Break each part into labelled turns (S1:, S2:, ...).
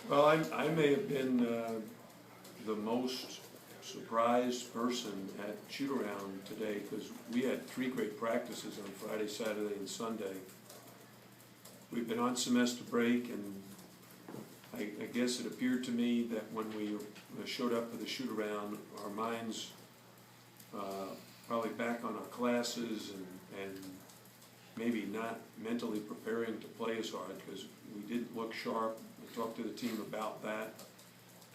S1: Well, I may have been the most surprised person at shoot-around today because we had 3 great practices on Friday, Saturday, and Sunday. We've been on semester break, and I guess it appeared to me that when we showed up for the shoot-around, our minds probably back on our classes and maybe not mentally preparing to play as hard because we didn't look sharp. I talked to the team about that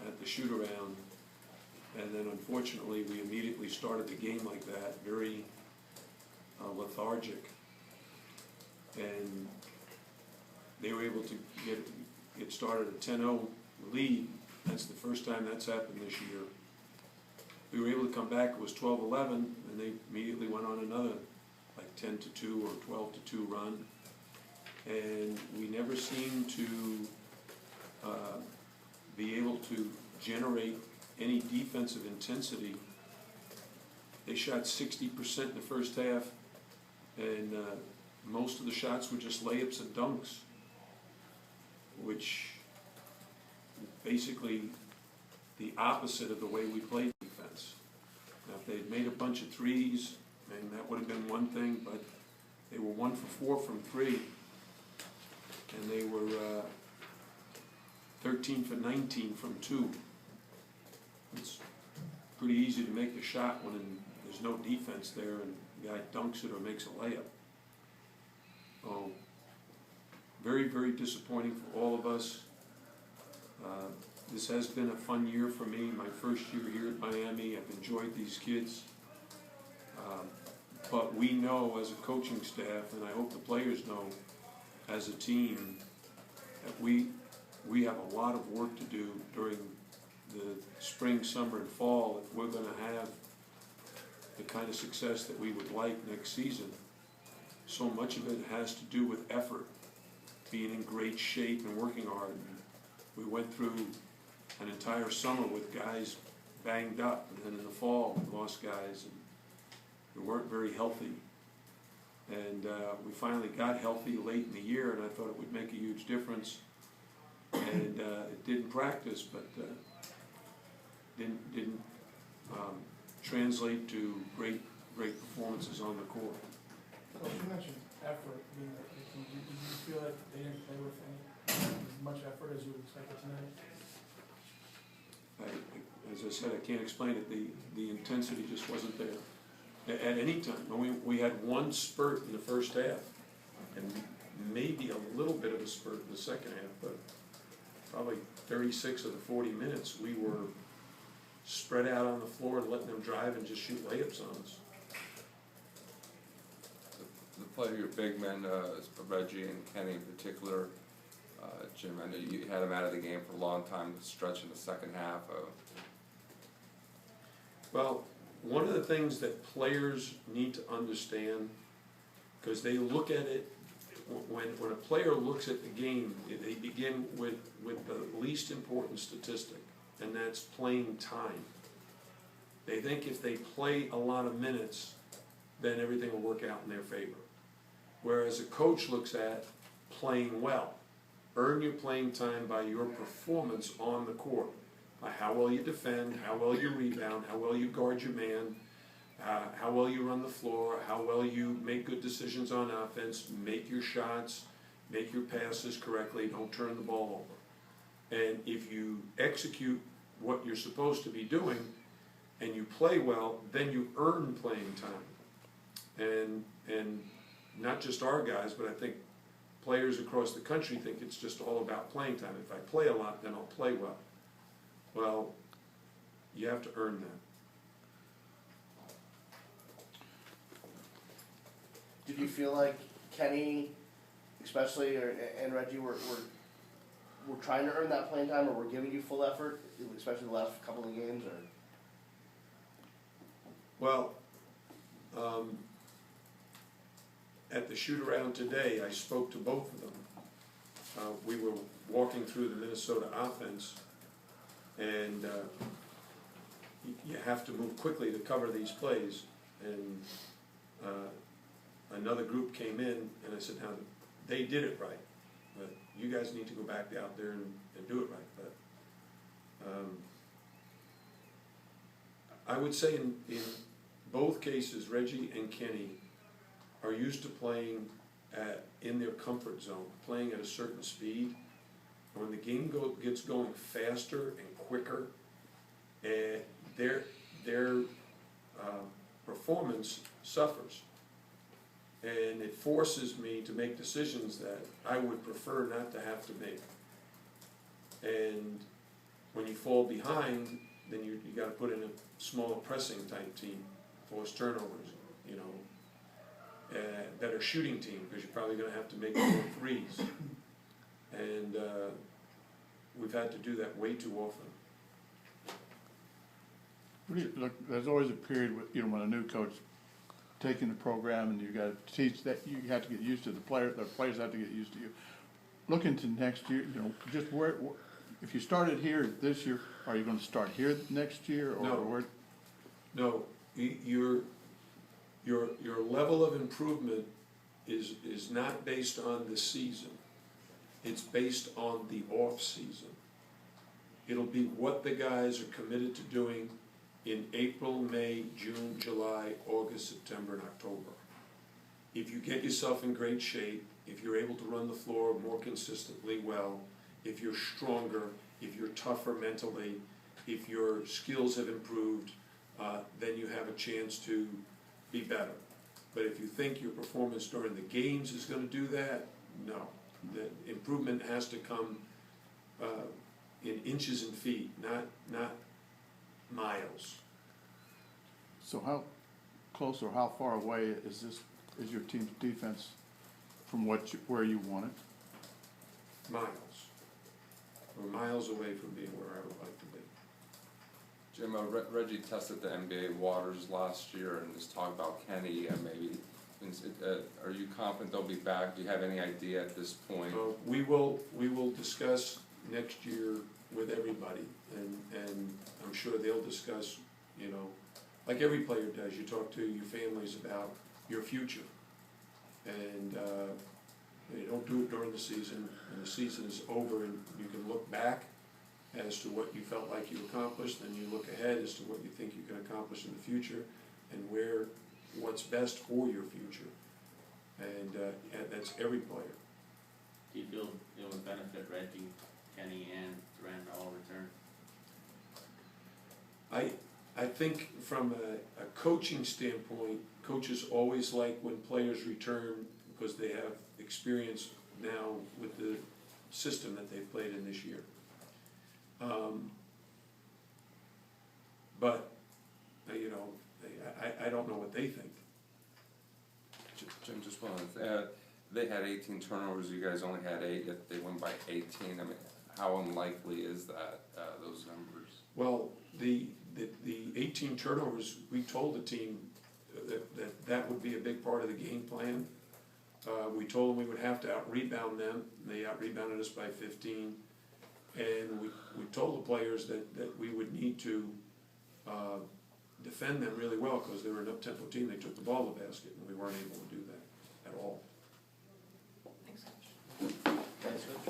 S1: at the shoot-around, and then unfortunately we immediately started the game like that, very lethargic, and they were able to get started a 10-0 lead. That's the first time that's happened this year. We were able to come back. It was 12-11, and they immediately went on another like 10-2 or 12-2 run, and we never seemed to be able to generate any defensive intensity. They shot 60% in the first half, and most of the shots were just layups and dunks, which basically the opposite of the way we play defense. Now, if they'd made a bunch of threes, and that would have been one thing, but they were 1 for 4 from 3, and they were 13 for 19 from 2. It's pretty easy to make a shot when there's no defense there and the guy dunks it or makes a layup. Oh, very, very disappointing for all of us. This has been a fun year for me, my first year here at Miami. I've enjoyed these kids. But we know as a coaching staff, and I hope the players know as a team, that we have a lot of work to do during the spring, summer, and fall if we're going to have the kind of success that we would like next season. So much of it has to do with effort, being in great shape and working hard. We went through an entire summer with guys banged up, and then in the fall we lost guys, and we weren't very healthy. And we finally got healthy late in the year, and I thought it would make a huge difference. And it did in practice, but didn't translate to great performances on the court.
S2: Coach, you mentioned effort being the key. Did you feel like they didn't play with as much effort as you would expect tonight?
S1: As I said, I can't explain it. The intensity just wasn't there at any time. We had one spurt in the first half, and maybe a little bit of a spurt in the second half, but probably 36 of the 40 minutes we were spread out on the floor and letting them drive and just shoot layups on us.
S3: The play of your big men, Reggie and Kenny in particular, Jim, I know you had them out of the game for a long time, stretch in the second half.
S1: Well, one of the things that players need to understand, because they look at it, when a player looks at the game, they begin with the least important statistic, and that's playing time. They think if they play a lot of minutes, then everything will work out in their favor. Whereas a coach looks at playing well. Earn your playing time by your performance on the court, by how well you defend, how well you rebound, how well you guard your man, how well you run the floor, how well you make good decisions on offense, make your shots, make your passes correctly, don't turn the ball over. And if you execute what you're supposed to be doing and you play well, then you earn playing time. And not just our guys, but I think players across the country think it's just all about playing time. If I play a lot, then I'll play well. Well, you have to earn that.
S4: Did you feel like Kenny, especially, and Reggie were trying to earn that playing time, or were giving you full effort, especially the last couple of games? Or
S1: well, at the shoot-around today, I spoke to both of them. We were walking through the Minnesota offense, and you have to move quickly to cover these plays. And another group came in, and I said, now, they did it right, but you guys need to go back out there and do it right. But would say in both cases, Reggie and Kenny are used to playing in their comfort zone, playing at a certain speed. And when the game gets going faster and quicker, their performance suffers. And it forces me to make decisions that I would prefer not to have to make. And when you fall behind, then you gotta put in a smaller pressing type team, force turnovers, you know, better shooting team, because you're probably gonna have to make more threes. And we've had to do that way too often.
S5: Look, there's always a period with, you know, when a new coach taking the program and you gotta teach that, you have to get used to the players have to get used to you. Looking to next year, you know, just where if you started here this year, are you gonna start here next year, or
S1: No.
S5: where?
S1: No, your level of improvement is not based on the season. It's based on the off-season. It'll be what the guys are committed to doing in April, May, June, July, August, September, and October. If you get yourself in great shape, if you're able to run the floor more consistently well, if you're stronger, if you're tougher mentally, if your skills have improved, then you have a chance to be better. But if you think your performance during the games is going to do that, no. The improvement has to come in inches and feet, not miles.
S5: So how close or how far away is your team's defense from where you want it?
S1: Miles. We're miles away from being where I would like to be.
S3: Jim, Reggie tested the NBA waters last year, and just talk about Kenny and maybe. Are you confident they'll be back? Do you have any idea at this point?
S1: We will discuss next year with everybody, and I'm sure they'll discuss, you know, like every player does. You talk to your families about your future, and you don't do it during the season. When the season is over, and you can look back as to what you felt like you accomplished, and you look ahead as to what you think you can accomplish in the future, and what's best for your future. And that's every player.
S6: Do you feel it would benefit Reggie, Kenny, and Durant to all return?
S1: I think from a coaching standpoint, coaches always like when players return because they have experience now with the system that they've played in this year. But, you know, I don't know what they think.
S3: Jim, just wanted to add, they had 18 turnovers, you guys only had 8, yet they won by 18. I mean, how unlikely is that, those numbers?
S1: Well, the 18 turnovers, we told the team that would be a big part of the game plan. We told them we would have to out-rebound them. They out-rebounded us by 15. And we told the players that we would need to defend them really well because they were an up-tempo team. They took the ball to the basket, and we weren't able to do that at all.
S7: Thanks, Coach.
S4: Thanks, Coach.